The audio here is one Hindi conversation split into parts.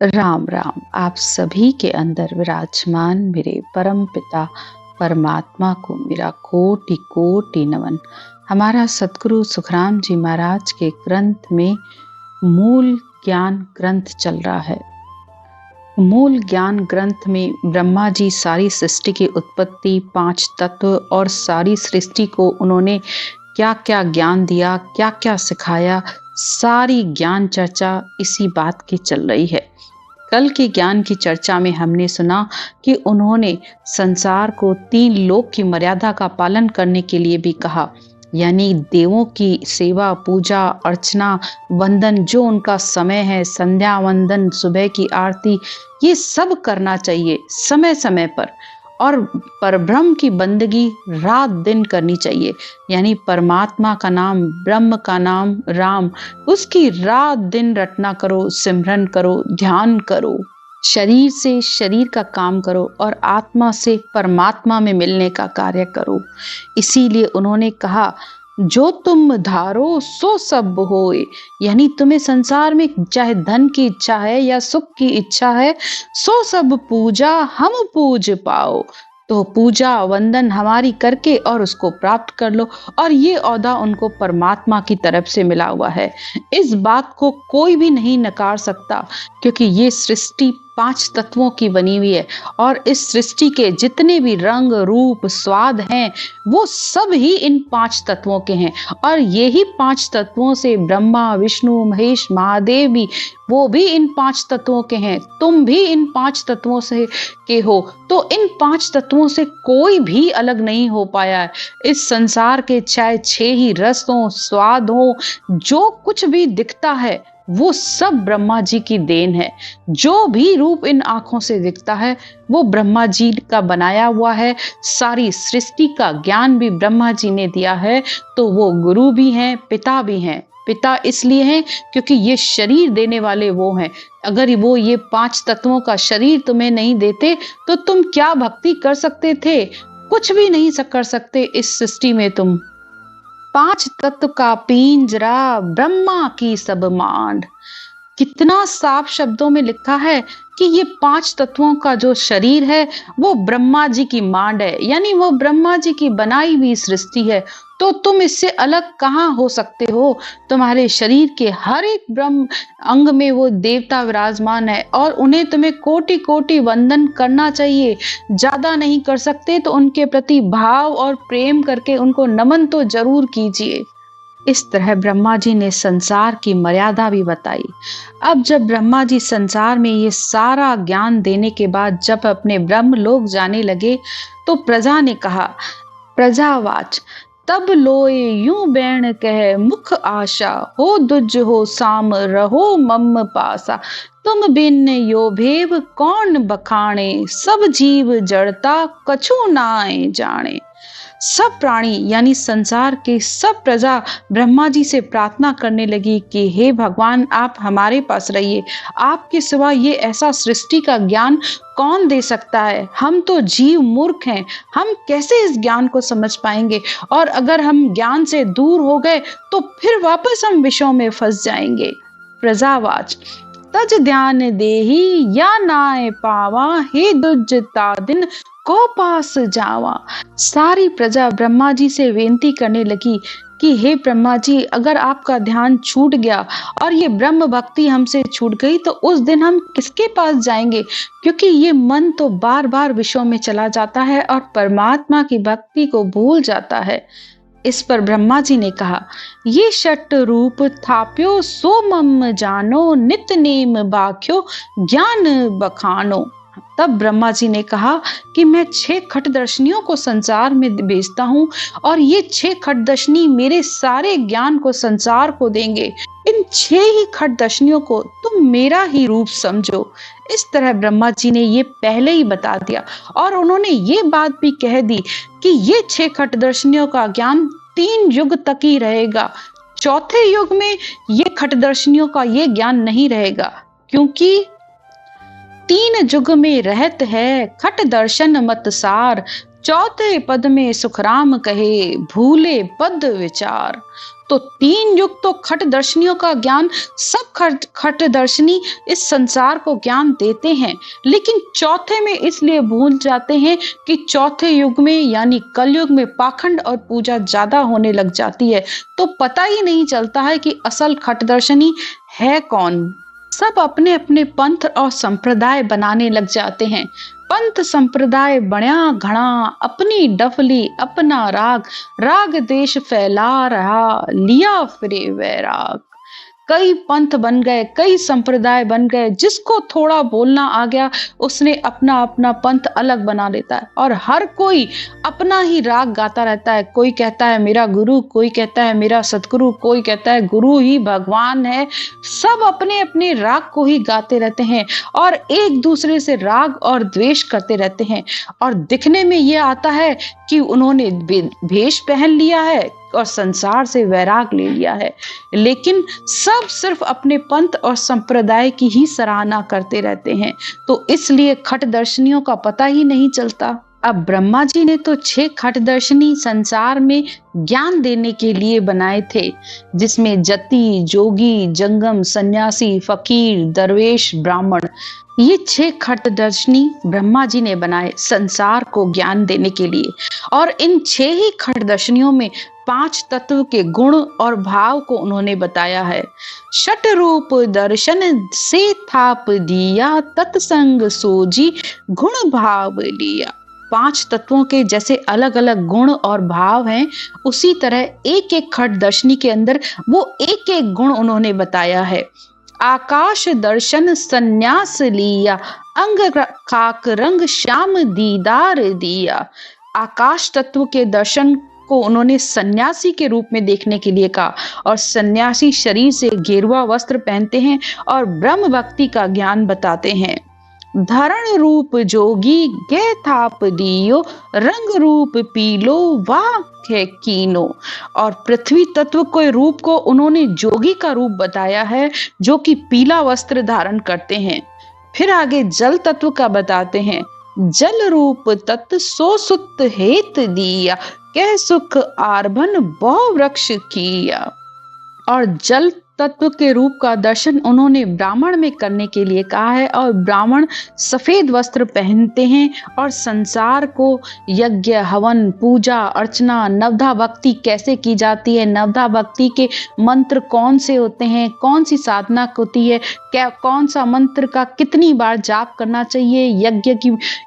राम राम आप सभी के अंदर विराजमान मेरे परम पिता परमात्मा को मेरा कोटि कोटि नमन। हमारा सतगुरु सुखराम जी महाराज के ग्रंथ में मूल ज्ञान ग्रंथ चल रहा है। मूल ज्ञान ग्रंथ में ब्रह्मा जी सारी सृष्टि की उत्पत्ति, पांच तत्व और सारी सृष्टि को उन्होंने क्या क्या ज्ञान दिया, क्या क्या सिखाया, सारी ज्ञान चर्चा इसी बात की चल रही है। कल के ज्ञान की चर्चा में हमने सुना कि उन्होंने संसार को 3 लोक की मर्यादा का पालन करने के लिए भी कहा, यानी देवों की सेवा, पूजा, अर्चना, वंदन, जो उनका समय है, संध्या वंदन, सुबह की आरती, ये सब करना चाहिए समय समय पर। और परब्रह्म की बंदगी रात दिन करनी चाहिए, यानी परमात्मा का नाम, ब्रह्म का नाम राम, उसकी रात दिन रटना करो, सिमरन करो, ध्यान करो, शरीर से शरीर का काम करो और आत्मा से परमात्मा में मिलने का कार्य करो। इसीलिए उन्होंने कहा, जो तुम धारो सो सब होए, यानी तुम्हें संसार में चाहे धन की इच्छा है या सुख की इच्छा है, सो सब पूजा हम पूज पाओ। तो पूजा वंदन हमारी करके और उसको प्राप्त कर लो। और ये औदा उनको परमात्मा की तरफ से मिला हुआ है। इस बात को कोई भी नहीं नकार सकता, क्योंकि ये सृष्टि 5 तत्वों की बनी हुई है और इस सृष्टि के जितने भी रंग रूप स्वाद हैं, वो सब ही इन 5 तत्वों के हैं। और यही 5 तत्वों से ब्रह्मा, विष्णु, महेश, महादेव भी, वो भी इन 5 तत्वों के हैं। तुम भी इन 5 तत्वों से के हो। तो इन 5 तत्वों से कोई भी अलग नहीं हो पाया है। इस संसार के चाहे 6 ही रस हो, स्वाद हो, जो कुछ भी दिखता है वो सब ब्रह्मा जी की देन है। जो भी रूप इन आंखों से दिखता है वो ब्रह्मा जी का बनाया हुआ है। सारी सृष्टि का ज्ञान भी ब्रह्मा जी ने दिया है। तो वो गुरु भी हैं, पिता भी हैं। पिता इसलिए हैं क्योंकि ये शरीर देने वाले वो हैं। अगर वो ये 5 तत्वों का शरीर तुम्हें नहीं देते तो तुम क्या भक्ति कर सकते थे? कुछ भी नहीं कर सकते इस सृष्टि में तुम। 5 तत्व का पिंजरा ब्रह्मा की सब मांड। कितना साफ शब्दों में लिखा है कि ये 5 तत्वों का जो शरीर है वो ब्रह्मा जी की मांड है, यानी वो ब्रह्मा जी की बनाई हुई सृष्टि है। तो तुम इससे अलग कहाँ हो सकते हो? तुम्हारे शरीर के हर एक ब्रह्म अंग में वो देवता विराजमान है और उन्हें तुम्हें कोटि कोटि वंदन करना चाहिए। ज्यादा नहीं कर सकते तो उनके प्रति भाव और प्रेम करके उनको नमन तो जरूर कीजिए। इस तरह ब्रह्मा जी ने संसार की मर्यादा भी बताई। अब जब ब्रह्मा जी संसार में ये सारा ज्ञान देने के बाद जब अपने ब्रह्म लोक जाने लगे तो प्रजा ने कहा, प्रजावाच तब लोए यूं बैण कह मुख आशा, हो दुज हो साम रहो मम पासा, तुम बिन यो भेव कौन बखाणे, सब जीव जड़ता कछु नाए जाने। सब प्राणी यानी संसार के सब प्रजा ब्रह्मा जी से प्रार्थना करने लगी कि हे भगवान, आप हमारे पास रहिए। आपके सिवा ये ऐसा सृष्टि का ज्ञान कौन दे सकता है? हम तो जीव मूर्ख हैं, हम कैसे इस ज्ञान को समझ पाएंगे? और अगर हम ज्ञान से दूर हो गए तो फिर वापस हम विषयों में फंस जाएंगे। प्रजावाच तज ध्यान देही या नाय पावा, हे दुजता दिन को पास जावा। सारी प्रजा ब्रह्मा जी से विनती करने लगी कि हे ब्रह्मा जी, अगर आपका ध्यान छूट गया और ये ब्रह्म भक्ति हमसे छूट गई तो उस दिन हम किसके पास जाएंगे? क्योंकि ये मन तो बार बार विषयों में चला जाता है और परमात्मा की भक्ति को भूल जाता है। इस पर ब्रह्मा जी ने कहा, ये षट रूप थाप्यो सो मम जानो, नित नेम बाख्यो ज्ञान बखानो। तब ब्रह्मा जी ने कहा कि मैं 6 खटदर्शनियों को संसार में भेजता हूँ और ये 6 खटदर्शनी मेरे सारे ज्ञान को संसार को देंगे। इन 6 ही खटदर्शनियों को तुम मेरा ही रूप समझो। इस तरह ब्रह्मा जी ने ये पहले ही बता दिया और उन्होंने ये बात भी कह दी कि ये 6 खटदर्शनियों का ज्ञान 3 युग तक ही रहेगा। चौथे युग में ये खटदर्शनियों का ये ज्ञान नहीं रहेगा, क्योंकि 3 युग में रहत है खट दर्शन मत सार, चौथे पद में सुखराम कहे भूले पद विचार। तो 3 युग तो खट दर्शनियों का ज्ञान, सब खट दर्शनी इस संसार को ज्ञान देते हैं, लेकिन चौथे में इसलिए भूल जाते हैं कि चौथे युग में यानी कलयुग में पाखंड और पूजा ज्यादा होने लग जाती है, तो पता ही नहीं चलता है कि असल खट दर्शनी है कौन। सब अपने अपने पंथ और संप्रदाय बनाने लग जाते हैं। पंथ संप्रदाय बण्या घना, अपनी डफली अपना राग, राग देश फैला रहा, लिया फिरे वैराग। कई पंथ बन गए, कई संप्रदाय बन गए, जिसको थोड़ा बोलना आ गया उसने अपना अपना पंथ अलग बना लेता है और हर कोई अपना ही राग गाता रहता है। कोई कहता है मेरा गुरु, कोई कहता है मेरा सतगुरु, कोई कहता है गुरु ही भगवान है। सब अपने अपने राग को ही गाते रहते हैं और एक दूसरे से राग और द्वेष करते रहते हैं, और दिखने में यह आता है कि उन्होंने भेष पहन लिया है और संसार से वैराग ले लिया है, लेकिन सब सिर्फ अपने पंथ और संप्रदाय की ही सराहना करते रहते हैं, तो इसलिए खट दर्शनियों का पता ही नहीं चलता। अब ब्रह्मा जी ने तो 6 खट दर्शनी संसार में ज्ञान देने के लिए बनाए थे, जिसमें जति, जोगी, जंगम, सन्यासी, फकीर, दरवेश, ब्राह्मण, ये 6 खट दर्शनी ब्रह्मा जी ने बनाए संसार को ज्ञान देने के लिए। और इन 6 ही खट दर्शनियों में 5 तत्व के गुण और भाव को उन्होंने बताया है। षट रूप दर्शन से थाप दिया, तत्संग सोजी गुण भाव लिया। 5 तत्वों के जैसे अलग अलग गुण और भाव हैं, उसी तरह एक एक खट दर्शनी के अंदर वो एक एक गुण उन्होंने बताया है। आकाश दर्शन संन्यास लिया, अंग खाक रंग श्याम दीदार दिया। आकाश तत्व के दर्शन को उन्होंने सन्यासी के रूप में देखने के लिए कहा, और सन्यासी शरीर से गेरुआ वस्त्र पहनते हैं और ब्रह्म भक्ति का ज्ञान बताते हैं। धरण रूप जोगी गे थाप दियो, रंग रूप पीलो वाह है कीनो। और पृथ्वी तत्व के रूप को उन्होंने जोगी का रूप बताया है, जो कि पीला वस्त्र धारण करते हैं। फिर आगे जल तत्व का बताते हैं। जल रूप तत्व सो सुत हेत दिया, कह सुख आरभन बहु वृक्ष किया। और जल तत्व के रूप का दर्शन उन्होंने ब्राह्मण में करने के लिए कहा है, और ब्राह्मण सफेद वस्त्र पहनते हैं और संसार को यज्ञ, हवन, पूजा, अर्चना, नवधा भक्ति कैसे की जाती है, नवधा भक्ति के मंत्र कौन से होते हैं, कौन सी साधना होती है, क्या कौन सा मंत्र का कितनी बार जाप करना चाहिए,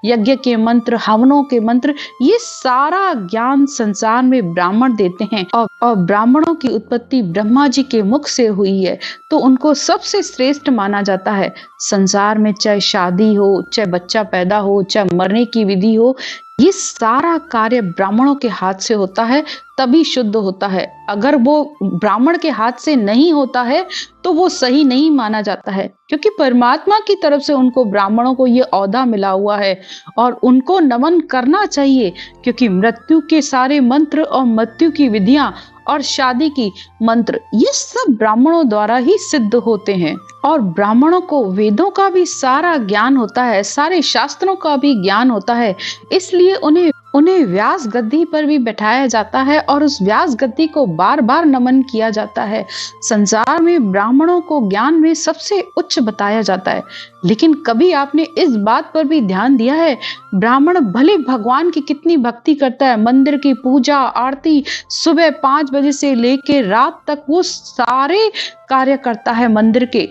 यज्ञ के मंत्र, हवनों के मंत्र, ये सारा ज्ञान संसार में ब्राह्मण देते हैं। और ब्राह्मणों की उत्पत्ति ब्रह्मा जी के मुख से हुई है, तो उनको सबसे श्रेष्ठ माना जाता है। संसार में चाहे शादी हो, चाहे बच्चा पैदा हो, चाहे मरने की विधि हो, ये सारा कार्य ब्राह्मणों के हाथ से होता है, तभी शुद्ध होता है। अगर वो ब्राह्मण के हाथ से नहीं होता है तो वो सही नहीं माना जाता है, क्योंकि परमात्मा की तरफ से उनको, ब्राह्मणों को ये औदा मिला हुआ है और उनको नमन करना चाहिए, क्योंकि मृत्यु के सारे मंत्र और मृत्यु की विधियां और शादी की मंत्र, ये सब ब्राह्मणों द्वारा ही सिद्ध होते हैं। और ब्राह्मणों को वेदों का भी सारा ज्ञान होता है, सारे शास्त्रों का भी ज्ञान होता है, इसलिए उन्हें व्यास गद्दी पर भी बैठाया जाता है और उस व्यास गद्दी को बार बार नमन किया जाता है। संसार में ब्राह्मणों को ज्ञान में सबसे उच्च बताया जाता है, लेकिन कभी आपने इस बात पर भी ध्यान दिया है, ब्राह्मण भले भगवान की कितनी भक्ति करता है, मंदिर की पूजा आरती सुबह 5 बजे से लेकर रात तक वो सारे कार्य करता है, मंदिर के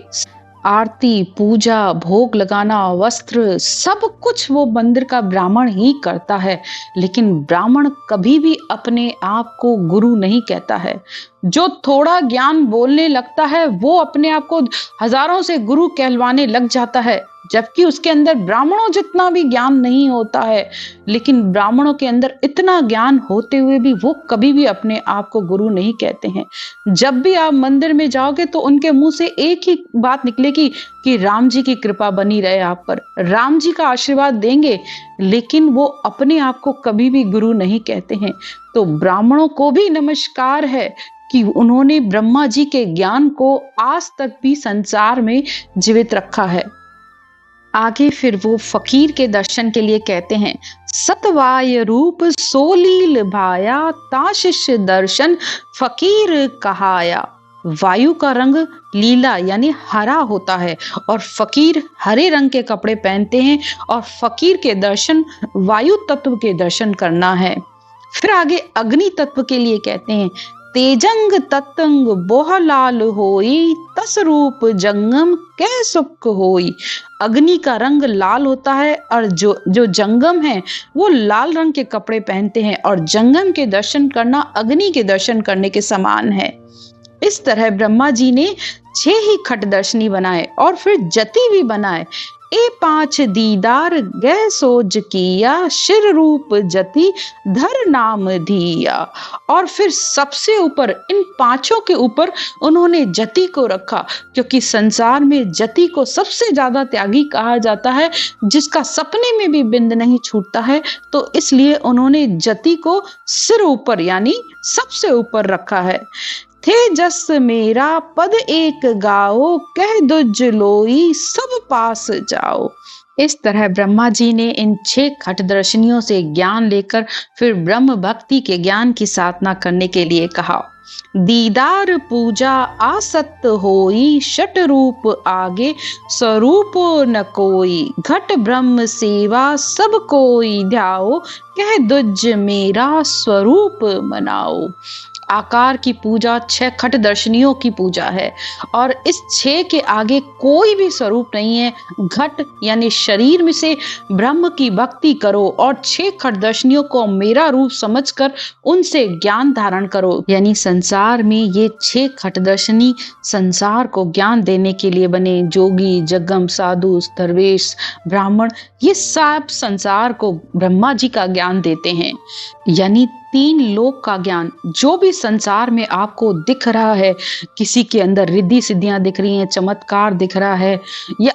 आरती, पूजा, भोग लगाना, वस्त्र, सब कुछ वो मंदिर का ब्राह्मण ही करता है, लेकिन ब्राह्मण कभी भी अपने आप को गुरु नहीं कहता है। जो थोड़ा ज्ञान बोलने लगता है वो अपने आप को हजारों से गुरु कहलवाने लग जाता है, जबकि उसके अंदर ब्राह्मणों जितना भी ज्ञान नहीं होता है। लेकिन ब्राह्मणों के अंदर इतना ज्ञान होते हुए भी वो कभी भी अपने आप को गुरु नहीं कहते हैं। जब भी आप मंदिर में जाओगे तो उनके मुंह से एक ही बात निकलेगी कि राम जी की कृपा बनी रहे आप पर, राम जी का आशीर्वाद देंगे, लेकिन वो अपने आप को कभी भी गुरु नहीं कहते हैं। तो ब्राह्मणों को भी नमस्कार है कि उन्होंने ब्रह्मा जी के ज्ञान को आज तक भी संसार में जीवित रखा है। आगे फिर वो फकीर के दर्शन के लिए कहते हैं, सतवाय रूप सोलील भाया, ताशिष दर्शन फकीर कहाया। वायु का रंग लीला यानी हरा होता है और फकीर हरे रंग के कपड़े पहनते हैं और फकीर के दर्शन वायु तत्व के दर्शन करना है। फिर आगे अग्नि तत्व के लिए कहते हैं, तेजंग ततंग बोह लाल होई, तस रूप जंगम कै सुख होई। अग्नि का रंग लाल होता है और जो जो जंगम है वो लाल रंग के कपड़े पहनते हैं और जंगम के दर्शन करना अग्नि के दर्शन करने के समान है। इस तरह ब्रह्मा जी ने 6 ही खट दर्शनी बनाए और फिर जति भी बनाए। ए 5 दीदार गह सोज किया, शिर रूप जति धर नाम धिया। और फिर सबसे ऊपर इन 5 के ऊपर उन्होंने जति को रखा, क्योंकि संसार में जति को सबसे ज्यादा त्यागी कहा जाता है, जिसका सपने में भी बिंद नहीं छूटता है। तो इसलिए उन्होंने जति को सिर ऊपर यानी सबसे ऊपर रखा है। थे जस मेरा पद एक गाओ, कह दुज लोई सब पास जाओ। इस तरह ब्रह्मा जी ने इन 6 खटदर्शनियों से ज्ञान लेकर फिर ब्रह्म भक्ति के ज्ञान की साधना करने के लिए कहा। दीदार पूजा आसक्त होई, शट रूप आगे स्वरूप न कोई, घट ब्रह्म सेवा सब कोई ध्याओ, कह दुज मेरा स्वरूप मनाओ। आकार की पूजा 6 खट दर्शनियों की पूजा है और इस 6 के आगे कोई भी स्वरूप नहीं है। घट यानी शरीर में से ब्रह्म की भक्ति करो और 6 खट दर्शनियों को मेरा रूप समझकर उनसे ज्ञान धारण करो। यानी संसार में ये 6 खट दर्शनी संसार को ज्ञान देने के लिए बने। जोगी, जगम, साधु, दरवेश, ब्राह्मण, ये सब संसार को ब्रह्मा जी का ज्ञान देते हैं। यानी 3 लोक का ज्ञान। जो भी संसार में आपको दिख रहा है, किसी के अंदर रिद्धि सिद्धियां दिख रही हैं, चमत्कार दिख रहा है, या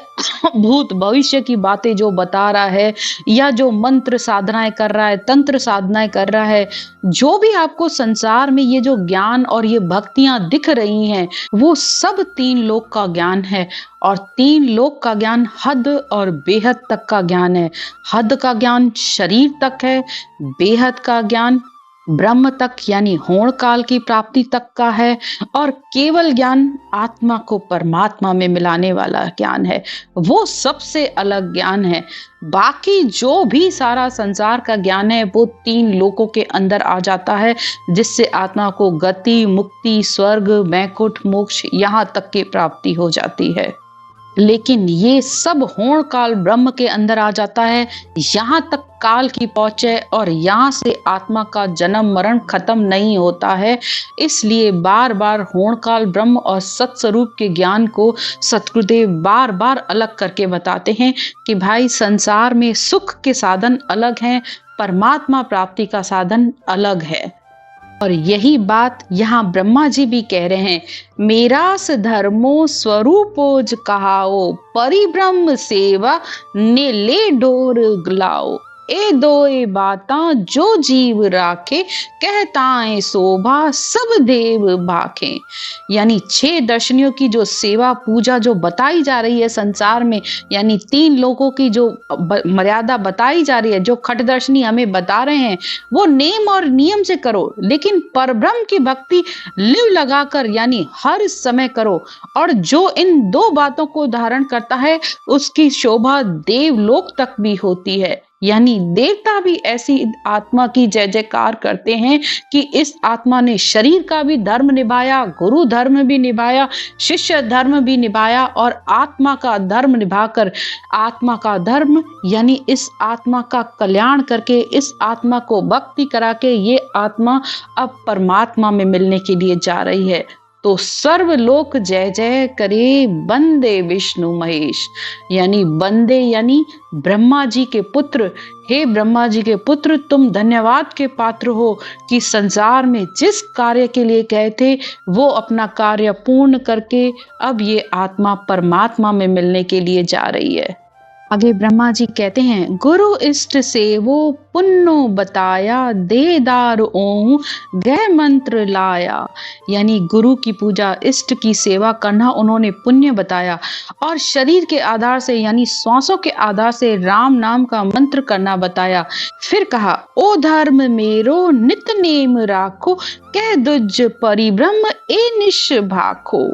भूत भविष्य की बातें जो बता रहा है, या जो मंत्र साधनाएं कर रहा है, तंत्र साधनाएं कर रहा है, जो भी आपको संसार में ये जो ज्ञान और ये भक्तियां दिख रही हैं, वो सब 3 लोक का ज्ञान है। और 3 लोक का ज्ञान हद और बेहद तक का ज्ञान है। हद का ज्ञान शरीर तक है, बेहद का ज्ञान ब्रह्म तक यानी होण काल की प्राप्ति तक का है, और केवल ज्ञान आत्मा को परमात्मा में मिलाने वाला ज्ञान है। वो सबसे अलग ज्ञान है। बाकी जो भी सारा संसार का ज्ञान है वो 3 लोकों के अंदर आ जाता है, जिससे आत्मा को गति, मुक्ति, स्वर्ग, वैकुंठ, मोक्ष यहाँ तक की प्राप्ति हो जाती है। लेकिन ये सब होण काल ब्रह्म के अंदर आ जाता है, यहाँ तक काल की पहुंचे और यहाँ से आत्मा का जन्म मरण खत्म नहीं होता है। इसलिए बार बार होण काल ब्रह्म और सत्स्वरूप के ज्ञान को सतगुरुदेव बार बार अलग करके बताते हैं कि भाई संसार में सुख के साधन अलग हैं, परमात्मा प्राप्ति का साधन अलग है। और यही बात यहाँ ब्रह्मा जी भी कह रहे हैं, मेरास धर्मो स्वरूपोज कहाओ, परिब्रह्म सेवा ने ले डोर गलाओ। ए दोए बाता जो जीव राखे, कहताएं शोभा सब देव भाखे। यानी 6 दर्शनियों की जो सेवा पूजा जो बताई जा रही है संसार में, यानी 3 लोगों की जो मर्यादा बताई जा रही है, जो खट दर्शनी हमें बता रहे हैं, वो नेम और नियम से करो, लेकिन परब्रह्म की भक्ति लिव लगाकर यानी हर समय करो। और जो इन 2 बातों को धारण करता है उसकी शोभा देवलोक तक भी होती है। यानी देवता भी ऐसी आत्मा की जय जयकार करते हैं कि इस आत्मा ने शरीर का भी धर्म निभाया, गुरु धर्म भी निभाया, शिष्य धर्म भी निभाया, और आत्मा का धर्म निभाकर, आत्मा का धर्म यानी इस आत्मा का कल्याण करके, इस आत्मा को भक्ति करा के ये आत्मा अब परमात्मा में मिलने के लिए जा रही है। तो सर्वलोक जय जय करे, बंदे विष्णु महेश। यानी बंदे यानी ब्रह्मा जी के पुत्र। हे ब्रह्मा जी के पुत्र, तुम धन्यवाद के पात्र हो कि संसार में जिस कार्य के लिए गए थे वो अपना कार्य पूर्ण करके अब ये आत्मा परमात्मा में मिलने के लिए जा रही है। आगे ब्रह्मा जी कहते हैं, गुरु इष्ट सेवो पुन्नो बताया, दे दार ओं गह मंत्र लाया। यानी गुरु की पूजा, इष्ट की सेवा करना उन्होंने पुण्य बताया और शरीर के आधार से यानी श्वासों के आधार से राम नाम का मंत्र करना बताया। फिर कहा, ओ धर्म मेरो नित नेम राखो, कह दुज परिब्रह्म ए निश भाखो।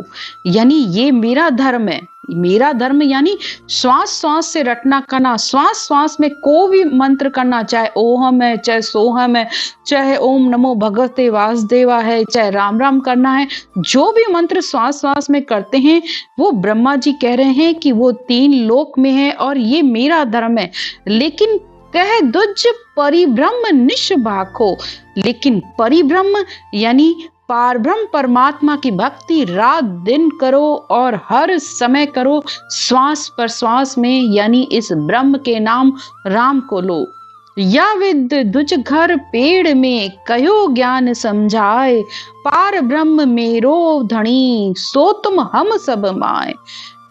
यानी ये मेरा धर्म है। मेरा धर्म यानी श्वास श्वास से रटना करना, श्वास श्वास में कोई भी मंत्र करना, चाहे ओहम है, चाहे सोहम है, चाहे ओम नमो भगवते वासुदेवा है, चाहे राम राम करना है। जो भी मंत्र श्वास श्वास में करते हैं वो ब्रह्मा जी कह रहे हैं कि वो 3 लोक में है और ये मेरा धर्म है। लेकिन कह दुज परिब्रह्म निश भाखो, लेकिन परिब्रह्म यानी पारब्रह्म परमात्मा की भक्ति रात दिन करो और हर समय करो, श्वास प्रश्वास में, यानी इस ब्रह्म के नाम राम को लो। या विद दुज घर पेड़ में कयो ज्ञान समझाए, पार ब्रह्म मेरो धनी सो तुम हम सब माए।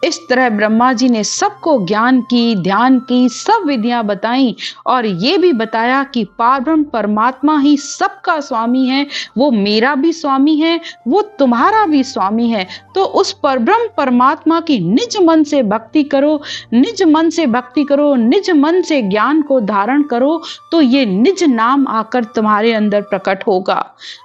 इस तरह ब्रह्मा जी ने सबको ज्ञान की, ध्यान की सब विधियां बताई और ये भी बताया कि पारब्रह्म परमात्मा ही सबका स्वामी है, वो मेरा भी स्वामी है, वो तुम्हारा भी स्वामी है। तो उस परब्रह्म परमात्मा की निज मन से भक्ति करो, निज मन से भक्ति करो, निज मन से ज्ञान को धारण करो, तो ये निज नाम आकर तुम्हारे अंदर प्रकट होगा।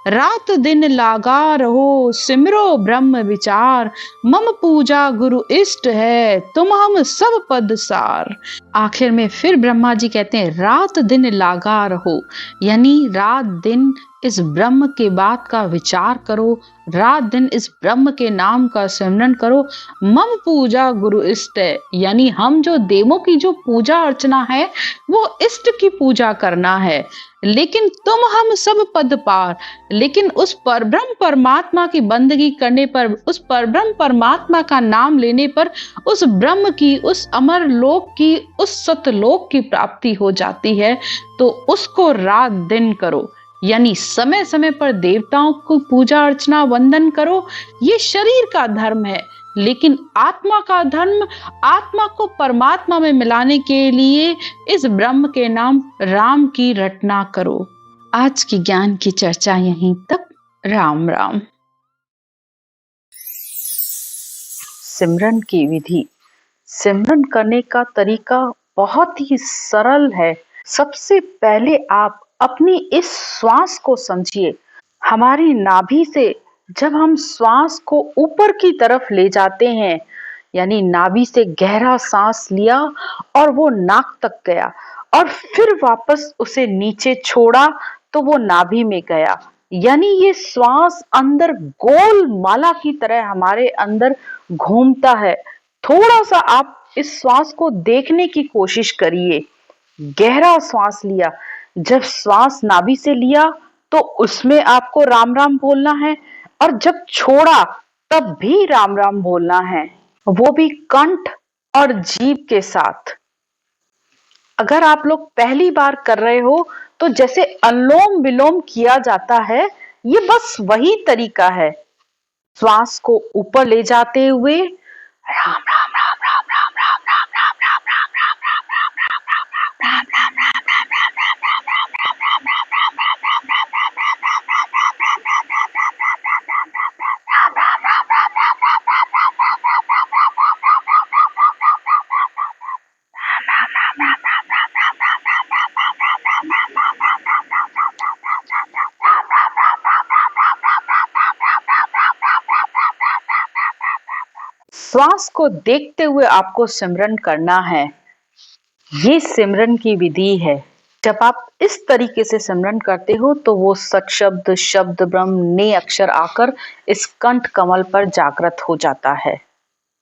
रात दिन लागा रहो सिमरो ब्रह्म विचार, मम पूजा गुरु इष्ट है तुम हम सब पद सार। आखिर में फिर ब्रह्मा जी कहते हैं, रात दिन लागा रहो, यानी रात दिन इस ब्रह्म के बात का विचार करो, रात दिन इस ब्रह्म के नाम का सिमरन करो। मम पूजा गुरु इष्ट है, यानी हम जो देवों की जो पूजा अर्चना है वो इष्ट की पूजा करना है। लेकिन तुम हम सब पद पार, लेकिन उस परब्रह्म परमात्मा की बंदगी करने पर, उस परब्रह्म परमात्मा का नाम लेने पर उस ब्रह्म की, उस अमर लोक की, उस सतलोक की प्राप्ति हो जाती है। तो उसको रात दिन करो, यानी समय समय पर देवताओं को पूजा अर्चना वंदन करो। ये शरीर का धर्म है, लेकिन आत्मा का धर्म, आत्मा को परमात्मा में मिलाने के लिए इस ब्रह्म के नाम राम की रटना करो। आज की ज्ञान की चर्चा यहीं तक। राम राम। सिमरन की विधि। सिमरन करने का तरीका बहुत ही सरल है। सबसे पहले आप अपनी इस श्वास को समझिए। हमारी नाभि से जब हम श्वास को ऊपर की तरफ ले जाते हैं, यानी नाभि से गहरा सांस लिया और वो नाक तक गया और फिर वापस उसे नीचे छोड़ा तो वो नाभि में गया, यानी ये श्वास अंदर गोल माला की तरह हमारे अंदर घूमता है। थोड़ा सा आप इस श्वास को देखने की कोशिश करिए। गहरा श्वास लिया, जब श्वास नाभि से लिया तो उसमें आपको राम राम बोलना है और जब छोड़ा तब भी राम राम बोलना है, वो भी कंठ और जीभ के साथ। अगर आप लोग पहली बार कर रहे हो तो जैसे अनुलोम विलोम किया जाता है, ये बस वही तरीका है। श्वास को ऊपर ले जाते हुए राम राम राम राम राम राम राम राम राम राम राम राम राम राम राम राम श्वास को देखते हुए आपको सिमरन करना है। ये सिमरन की विधि है। जब आप इस तरीके से सिमरन करते हो तो वो सत शब्द, शब्द ब्रह्म ने अक्षर आकर इस कंठ कमल पर जागृत हो जाता है।